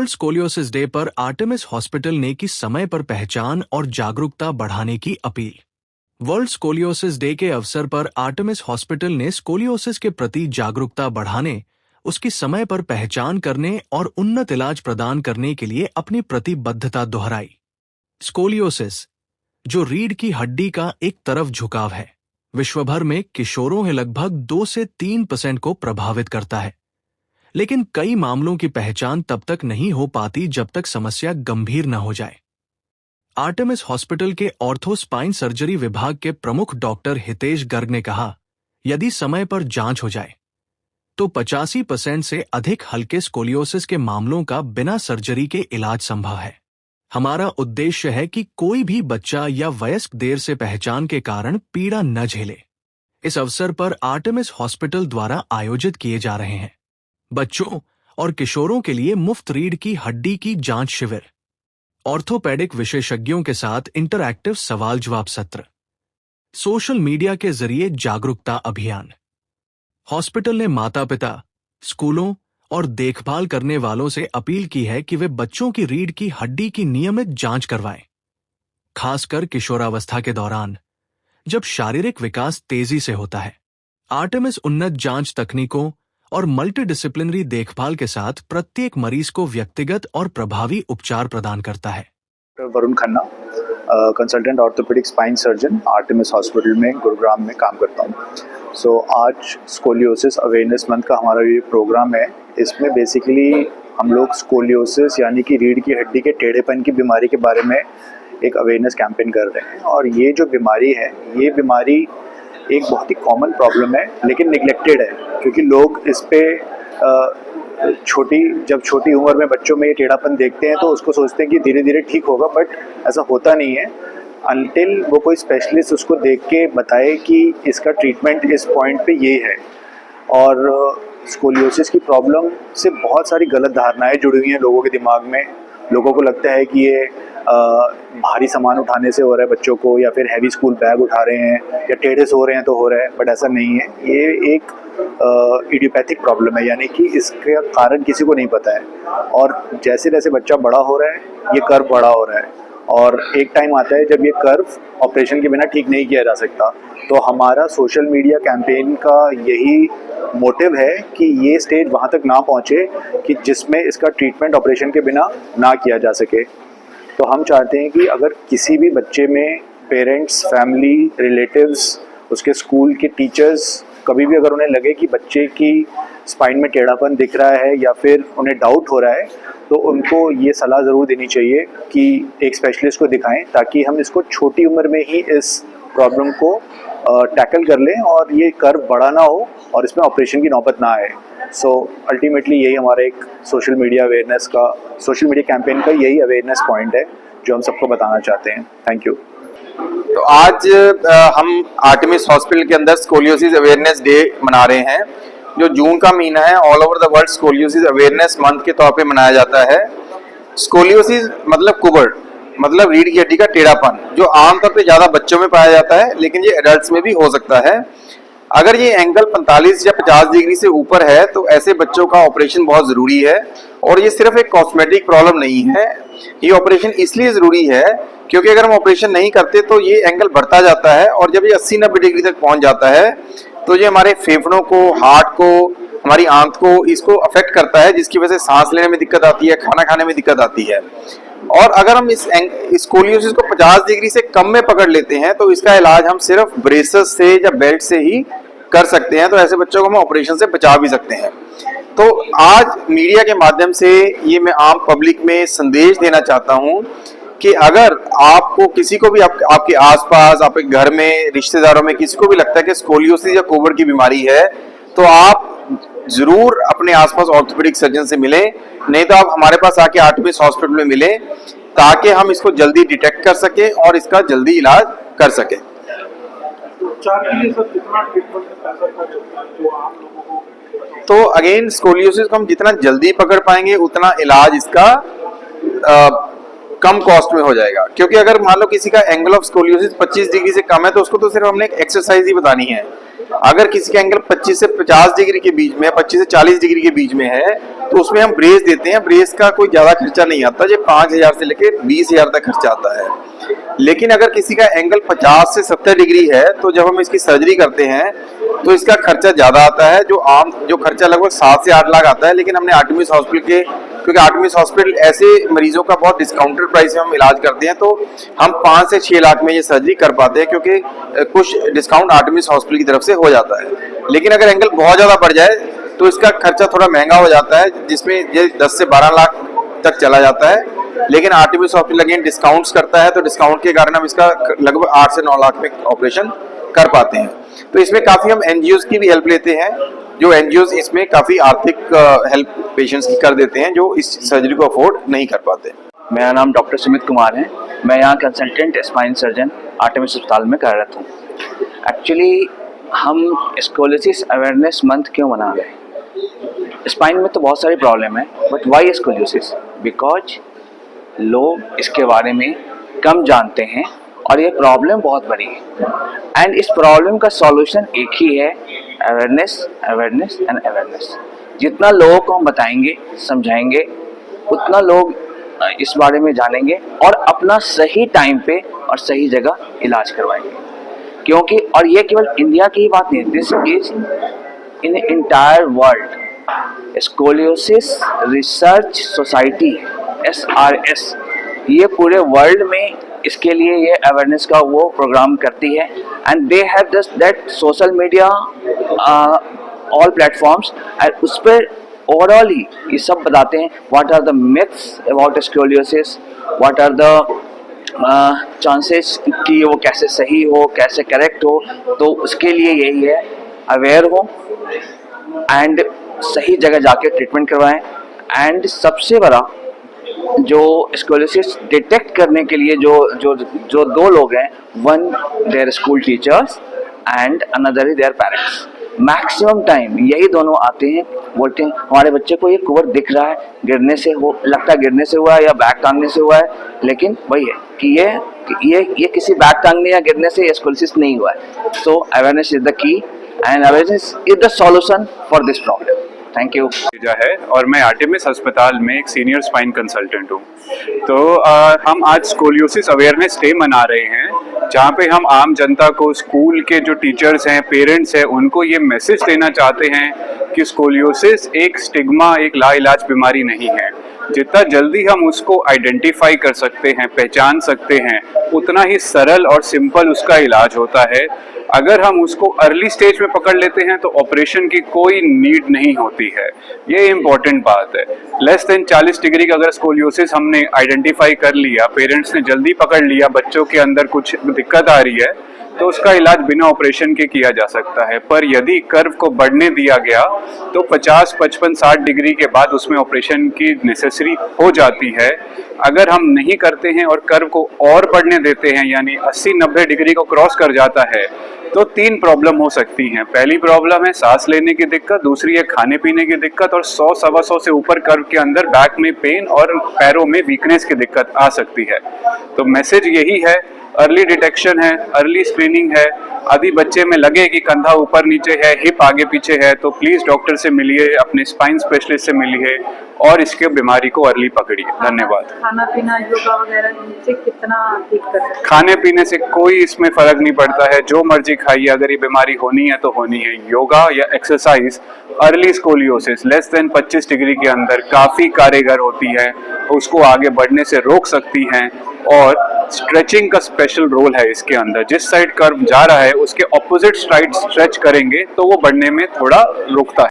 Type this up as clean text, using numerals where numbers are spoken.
World scoliosis day पर Artemis hospital ने की समय पर पहचान और जागरूकता बढ़ाने की अपील। वर्ल्ड स्कोलियोसिस डे के अवसर पर आर्टेमिस हॉस्पिटल ने स्कोलियोसिस के प्रति जागरूकता बढ़ाने, उसकी समय पर पहचान करने और उन्नत इलाज प्रदान करने के लिए अपनी प्रतिबद्धता दोहराई। स्कोलियोसिस, जो रीढ़ की हड्डी का एक तरफ झुकाव है, विश्व भर में किशोरों में लगभग 2 से 3% को प्रभावित करता है, लेकिन कई मामलों की पहचान तब तक नहीं हो पाती जब तक समस्या गंभीर न हो जाए। आर्टेमिस हॉस्पिटल के ऑर्थो स्पाइन सर्जरी विभाग के प्रमुख डॉक्टर हितेश गर्ग ने कहा, यदि समय पर जांच हो जाए तो 85% से अधिक हल्के स्कोलियोसिस के मामलों का बिना सर्जरी के इलाज संभव है। हमारा उद्देश्य है कि कोई भी बच्चा या वयस्क देर से पहचान के कारण पीड़ा न झेले। इस अवसर पर आर्टेमिस हॉस्पिटल द्वारा आयोजित किए जा रहे हैं बच्चों और किशोरों के लिए मुफ्त रीढ़ की हड्डी की जांच शिविर, ऑर्थोपेडिक विशेषज्ञों के साथ इंटरैक्टिव सवाल जवाब सत्र, सोशल मीडिया के जरिए जागरूकता अभियान। हॉस्पिटल ने माता पिता, स्कूलों और देखभाल करने वालों से अपील की है कि वे बच्चों की रीढ़ की हड्डी की नियमित जांच करवाएं, खासकर किशोरावस्था के दौरान, जब शारीरिक विकास तेजी से होता है। आर्टेमिस उन्नत जांच तकनीकों और मल्टीडिसिप्लिनरी देखभाल के साथ प्रत्येक मरीज को व्यक्तिगत और प्रभावी उपचार प्रदान करता है। Varun Khanna, consultant orthopaedic spine surgeon, Artemis hospital में गुरुग्राम में काम करता हूँ। आज स्कोलियोसिस अवेयरनेस मंथ का हमारा ये प्रोग्राम है। इसमें बेसिकली हम लोग स्कोलियोसिस यानी कि रीढ़ की हड्डी के टेढ़ेपन की बीमारी के बारे में एक अवेयरनेस कैंपेन कर रहे हैं। और ये जो बीमारी है, ये बीमारी एक बहुत ही कॉमन प्रॉब्लम है, लेकिन निगलेक्टेड है, क्योंकि लोग इस पे जब छोटी उम्र में बच्चों में ये टेढ़ापन देखते हैं तो उसको सोचते हैं कि धीरे धीरे ठीक होगा, बट ऐसा होता नहीं है अनटिल वो कोई स्पेशलिस्ट उसको देख के बताए कि इसका ट्रीटमेंट इस पॉइंट पे ये है। और स्कोलियोसिस की प्रॉब्लम से बहुत सारी गलत धारणाएं जुड़ी हुई हैं लोगों के दिमाग में। लोगों को लगता है कि ये भारी सामान उठाने से हो रहा है बच्चों को, या फिर हैवी स्कूल बैग उठा रहे हैं, या टेढ़े सो रहे हैं तो हो रहा है, बट ऐसा नहीं है। ये एक इडियोपैथिक प्रॉब्लम है, यानी कि इसका कारण किसी को नहीं पता है। और जैसे जैसे बच्चा बड़ा हो रहा है, ये कर्व बड़ा हो रहा है, और एक टाइम आता है जब ये कर्व ऑपरेशन के बिना ठीक नहीं किया जा सकता। तो हमारा सोशल मीडिया कैंपेन का यही मोटिव है कि ये स्टेज वहाँ तक ना पहुँचे कि जिसमें इसका ट्रीटमेंट ऑपरेशन के बिना ना किया जा सके। तो हम चाहते हैं कि अगर किसी भी बच्चे में पेरेंट्स, फैमिली, रिलेटिव्स, उसके स्कूल के टीचर्स, कभी भी अगर उन्हें लगे कि बच्चे की स्पाइन में टेढ़ापन दिख रहा है या फिर उन्हें डाउट हो रहा है, तो उनको ये सलाह ज़रूर देनी चाहिए कि एक स्पेशलिस्ट को दिखाएं, ताकि हम इसको छोटी उम्र में ही इस प्रॉब्लम को टैकल कर लें और ये कर्व बड़ा ना हो और इसमें ऑपरेशन की नौबत ना आए। अल्टीमेटली यही हमारा एक सोशल मीडिया कैंपेन का यही अवेयरनेस पॉइंट है जो हम सबको बताना चाहते हैं। Thank you. तो आज हम आर्टेमिस हॉस्पिटल के अंदर स्कोलियोसिस अवेयरनेस डे मना रहे हैं, जो जून का महीना है। All over the world scoliosis awareness month के तौर पे मनाया जाता है। स्कोलियोसिस मतलब कुबड़, मतलब रीढ़ की हड्डी का टेढ़ापन, जो आमतौर पे ज्यादा बच्चों में पाया जाता है, लेकिन ये एडल्ट्स में भी हो सकता है। अगर ये एंगल 45 या 50 डिग्री से ऊपर है तो ऐसे बच्चों का ऑपरेशन बहुत जरूरी है। और ये सिर्फ एक कॉस्मेटिक प्रॉब्लम नहीं है, ये ऑपरेशन इसलिए जरूरी है क्योंकि अगर हम ऑपरेशन नहीं करते तो ये एंगल बढ़ता जाता है, और जब ये 80-90 डिग्री तक पहुंच जाता है तो ये हमारे फेफड़ों को, हार्ट को, हमारी आंत को, इसको अफेक्ट करता है, जिसकी वजह से सांस लेने में दिक्कत आती है, खाना खाने में दिक्कत आती है। और अगर हम इस स्कोलियोसिस को 50 डिग्री से कम में पकड़ लेते हैं तो इसका इलाज हम सिर्फ ब्रेसेस से या बेल्ट से ही कर सकते हैं। तो ऐसे बच्चों को हम ऑपरेशन से बचा भी सकते हैं। तो आज मीडिया के माध्यम से ये मैं आम पब्लिक में संदेश देना चाहता हूँ कि अगर आपको किसी को भी आपके आसपास, आपके घर में, रिश्तेदारों में किसी को भी लगता है कि स्कोलियोसिस या कुबड़ की बीमारी है, तो आप जरूर अपने आसपास ऑर्थोपेडिक सर्जन से मिलें, नहीं तो आप हमारे पास आके आर्टेमिस हॉस्पिटल में मिलें, ताकि हम इसको जल्दी डिटेक्ट कर सके और इसका जल्दी इलाज कर सके। तो अगेन स्कोलियोसिस को हम जितना जल्दी पकड़ पाएंगे उतना इलाज इसका कम कॉस्ट में हो जाएगा। क्योंकि अगर मान लो किसी का एंगल ऑफ स्कोलियोसिस 25 डिग्री से कम है तो उसको तो सिर्फ हमने एक एक्सरसाइज ही बतानी है। अगर किसी का एंगल 25 से 50 डिग्री के बीच में, 25 से 40 डिग्री के बीच में है, तो उसमें हम ब्रेस देते हैं। ब्रेस का कोई ज़्यादा खर्चा नहीं आता, जो 5,000 से लेके 20,000 तक खर्चा आता है। लेकिन अगर किसी का एंगल 50 से 70 डिग्री है तो जब हम इसकी सर्जरी करते हैं तो इसका खर्चा ज़्यादा आता है, जो खर्चा लगभग 7 से 8 लाख आता है। लेकिन हमने आर्टेमिस हॉस्पिटल के, क्योंकि आर्टेमिस हॉस्पिटल ऐसे मरीजों का बहुत डिस्काउंटेड प्राइस में हम इलाज करते हैं, तो हम 5 से 6 लाख में ये सर्जरी कर पाते हैं, क्योंकि कुछ डिस्काउंट आर्टेमिस हॉस्पिटल की तरफ से हो जाता है। लेकिन अगर एंगल बहुत ज़्यादा बढ़ जाए तो इसका खर्चा थोड़ा महंगा हो जाता है, जिसमें ये 10 से 12 लाख तक चला जाता है। लेकिन आर्टेमिस हॉस्पिटल अगेन डिस्काउंट्स करता है, तो डिस्काउंट के कारण हम इसका लगभग 8 से 9 लाख में ऑपरेशन कर पाते हैं। तो इसमें काफ़ी हम एनजीओज की भी हेल्प लेते हैं, जो एनजीओज इसमें काफ़ी आर्थिक हेल्प पेशेंट्स की कर देते हैं जो इस सर्जरी को अफोर्ड नहीं कर पाते। मेरा नाम डॉक्टर सुमित कुमार है। मैं यहाँ कंसल्टेंट स्पाइन सर्जन आर्टेमिस अस्पताल में कार्यरत हूँ। एक्चुअली हम स्कोलियोसिस अवेयरनेस मंथ क्यों मना रहे हैं? स्पाइन में तो बहुत सारी प्रॉब्लम है, बट वाई स्कोलियोसिस? बिकॉज लोग इसके बारे में कम जानते हैं और ये प्रॉब्लम बहुत बड़ी है। एंड इस प्रॉब्लम का सॉल्यूशन एक ही है, अवेयरनेस, अवेयरनेस एंड अवेयरनेस। जितना लोगों को हम बताएंगे, समझाएंगे, उतना लोग इस बारे में जानेंगे और अपना सही टाइम पे और सही जगह इलाज करवाएंगे। क्योंकि और ये केवल इंडिया की ही बात नहीं, this is in entire world. Scoliosis research society SRS ये पूरे वर्ल्ड में इसके लिए ये अवेयरनेस का वो प्रोग्राम करती है। And they have just that social media all platforms, और उस पर ओवरऑल ही ये सब बताते हैं what are the myths about scoliosis, what are the chances कि वो कैसे सही हो, कैसे करेक्ट हो। तो उसके लिए यही है, अवेयर हो एंड सही जगह जाके ट्रीटमेंट करवाएं। एंड सबसे बड़ा जो स्कोलियोसिस डिटेक्ट करने के लिए जो दो लोग हैं, one their school teachers and another is their parents. Maximum time यही दोनों आते हैं, बोलते हैं हमारे बच्चे को ये कुंवर दिख रहा है, गिरने से हो लगता है, गिरने से हुआ है या बैग टांगने से हुआ है, लेकिन वही है कि ये किसी बैग टांगने या गिरने से स्कोलियोसिस नहीं हुआ है। So awareness is the key and awareness is the solution for this problem. Thank you. है और मैं आर्टेमिस अस्पताल में एक सीनियर स्पाइन कंसल्टेंट हूँ। तो हम आज स्कोलियोसिस अवेयरनेस डे मना रहे हैं, जहाँ पे हम आम जनता को, स्कूल के जो टीचर्स हैं, पेरेंट्स हैं, उनको ये मैसेज देना चाहते हैं कि स्कोलियोसिस एक स्टिग्मा, एक लाइलाज बीमारी नहीं है। जितना जल्दी हम उसको आइडेंटिफाई कर सकते हैं, पहचान सकते हैं, उतना ही सरल और सिंपल उसका इलाज होता है। अगर हम उसको अर्ली स्टेज में पकड़ लेते हैं तो ऑपरेशन की कोई नीड नहीं होती है। ये इम्पोर्टेंट बात है। लेस देन 40 डिग्री का अगर स्कोलियोसिस हमने आइडेंटिफाई कर लिया, पेरेंट्स ने जल्दी पकड़ लिया, बच्चों के अंदर कुछ दिक्कत आ रही है, तो उसका इलाज बिना ऑपरेशन के किया जा सकता है। पर यदि कर्व को बढ़ने दिया गया तो 50, 55, 60 डिग्री के बाद उसमें ऑपरेशन की नेसेसरी हो जाती है। अगर हम नहीं करते हैं और कर्व को और बढ़ने देते हैं, यानी 80, 90 डिग्री को क्रॉस कर जाता है, तो 3 प्रॉब्लम हो सकती हैं। पहली प्रॉब्लम है सांस लेने की दिक्कत, दूसरी है खाने पीने की दिक्कत, और 100, 125 से ऊपर कर्व के अंदर बैक में पेन और पैरों में वीकनेस की दिक्कत आ सकती है। तो मैसेज यही है, अर्ली डिटेक्शन है, अर्ली स्क्रीनिंग है। यदि बच्चे में लगे कि कंधा ऊपर नीचे है, हिप आगे पीछे है, तो प्लीज डॉक्टर से मिलिए, अपने स्पाइन स्पेशलिस्ट से मिलिए और इसके बीमारी को अर्ली पकड़िए। धन्यवाद। खाना पीना, योगा वगैरह से कितना ठीक कर सकते हैं? खाने पीने से कोई इसमें फर्क नहीं पड़ता है, जो मर्जी खाइए। अगर ये बीमारी होनी है तो होनी है। योगा या exercise early scoliosis less than 25 degree के अंदर काफी कारगर होती है, उसको आगे बढ़ने से रोक सकती हैं। और स्ट्रेचिंग का स्पेशल रोल है इसके अंदर। जिस साइड कर्व जा रहा है उसके ऑपोजिट साइड स्ट्रेच करेंगे तो वो बढ़ने में थोड़ा रुकता है।